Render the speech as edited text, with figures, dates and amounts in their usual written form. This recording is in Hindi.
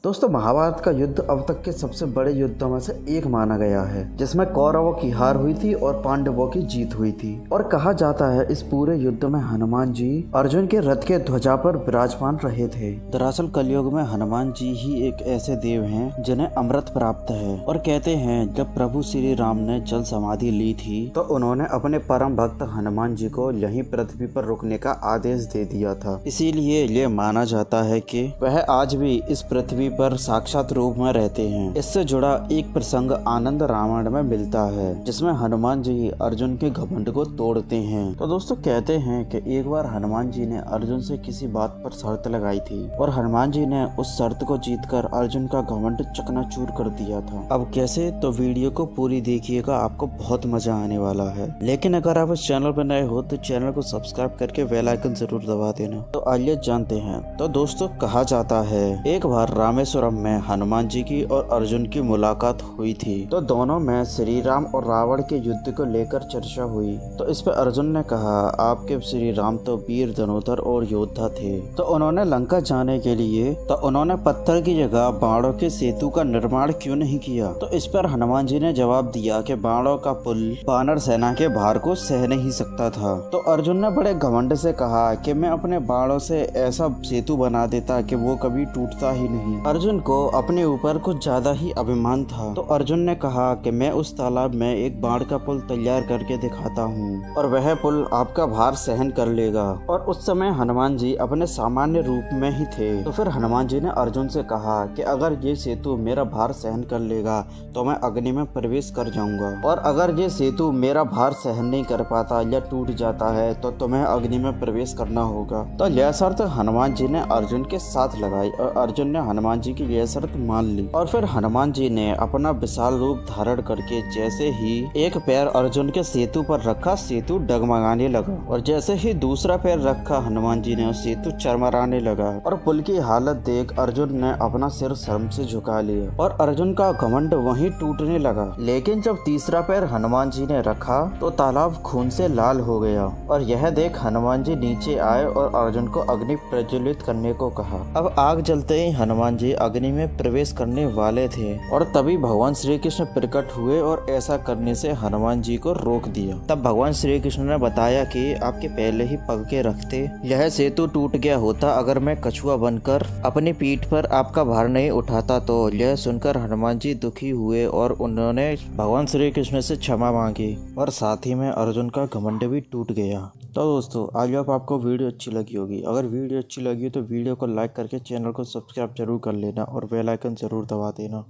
दोस्तों, महाभारत का युद्ध अब तक के सबसे बड़े युद्धों में से एक माना गया है, जिसमें कौरवों की हार हुई थी और पांडवों की जीत हुई थी। और कहा जाता है इस पूरे युद्ध में हनुमान जी अर्जुन के रथ के ध्वजा पर विराजमान रहे थे। दरअसल कलयुग में हनुमान जी ही एक ऐसे देव हैं जिन्हें अमृत प्राप्त है। और कहते हैं जब प्रभु श्री राम ने जल समाधि ली थी तो उन्होंने अपने परम भक्त हनुमान जी को यहीं पृथ्वी पर रुकने का आदेश दे दिया था। इसीलिए ये माना जाता है कि वह आज भी इस पृथ्वी पर साक्षात रूप में रहते हैं। इससे जुड़ा एक प्रसंग आनंद रामायण में मिलता है, जिसमें हनुमान जी अर्जुन के घमंड को तोड़ते हैं। तो दोस्तों, कहते हैं कि एक बार हनुमान जी ने अर्जुन से किसी बात पर शर्त लगाई थी और हनुमान जी ने उस शर्त को जीतकर अर्जुन का घमंड चकनाचूर कर दिया था। अब कैसे, तो वीडियो को पूरी देखिएगा, आपको बहुत मजा आने वाला है। लेकिन अगर आप इस चैनल पर नए हो तो चैनल को सब्सक्राइब करके बेल आइकन जरूर दबा देना। तो आइए जानते हैं। तो दोस्तों, कहा जाता है एक बार रामेश्वरम में हनुमान जी की और अर्जुन की मुलाकात हुई थी। तो दोनों में श्री राम और रावण के युद्ध को लेकर चर्चा हुई। तो इस पर अर्जुन ने कहा, आपके श्री राम तो वीर धनुधर और योद्धा थे, तो उन्होंने लंका जाने के लिए उन्होंने पत्थर की जगह बाणों के सेतु का निर्माण क्यों नहीं किया। तो इस पर हनुमान जी ने जवाब दिया कि बाणों का पुल वानर सेना के भार को सह नहीं सकता था। तो अर्जुन ने बड़े घमंड से कहा कि मैं अपने बाणों से ऐसा सेतु बना देता कि वो कभी टूटता ही नहीं। अर्जुन को अपने ऊपर कुछ ज्यादा ही अभिमान था। तो अर्जुन ने कहा कि मैं उस तालाब में एक बाण का पुल तैयार करके दिखाता हूँ और वह पुल आपका भार सहन कर लेगा। और उस समय हनुमान जी अपने सामान्य रूप में ही थे। तो फिर हनुमान जी ने अर्जुन से कहा कि अगर ये सेतु मेरा भार सहन कर लेगा तो मैं अग्नि में प्रवेश कर जाऊंगा, और अगर ये सेतु मेरा भार सहन नहीं कर पाता या टूट जाता है तो तुम्हें अग्नि में प्रवेश करना होगा। तो यह शर्त हनुमान जी ने अर्जुन के साथ लगाई और अर्जुन ने हनुमान जी की यह शर्त मान ली। और फिर हनुमान जी ने अपना विशाल रूप धारण करके जैसे ही एक पैर अर्जुन के सेतु पर रखा, सेतु डगमगाने लगा, और जैसे ही दूसरा पैर रखा हनुमान जी ने उस सेतु चरमराने लगा। और पुल की हालत देख अर्जुन ने अपना सिर शर्म से झुका लिया और अर्जुन का घमंड वहीं टूटने लगा। लेकिन जब तीसरा पैर हनुमान जी ने रखा तो तालाब खून से लाल हो गया। और यह देख हनुमान जी नीचे आए और अर्जुन को अग्नि प्रज्वलित करने को कहा। अब आग जलते ही हनुमान जी अग्नि में प्रवेश करने वाले थे और तभी भगवान श्री कृष्ण प्रकट हुए और ऐसा करने से हनुमान जी को रोक दिया। तब भगवान श्री कृष्ण ने बताया कि आपके पहले ही पग के रखते यह सेतु टूट गया होता अगर मैं कछुआ बनकर अपनी पीठ पर आपका भार नहीं उठाता। तो यह सुनकर हनुमान जी दुखी हुए और उन्होंने भगवान श्री कृष्ण से क्षमा मांगी और साथ ही में अर्जुन का घमंड भी टूट गया। तो दोस्तों, आज आपको वीडियो अच्छी लगी होगी। अगर वीडियो अच्छी लगी तो वीडियो को लाइक करके चैनल को सब्सक्राइब जरूर कर लेना और बेल आइकन जरूर दबा देना।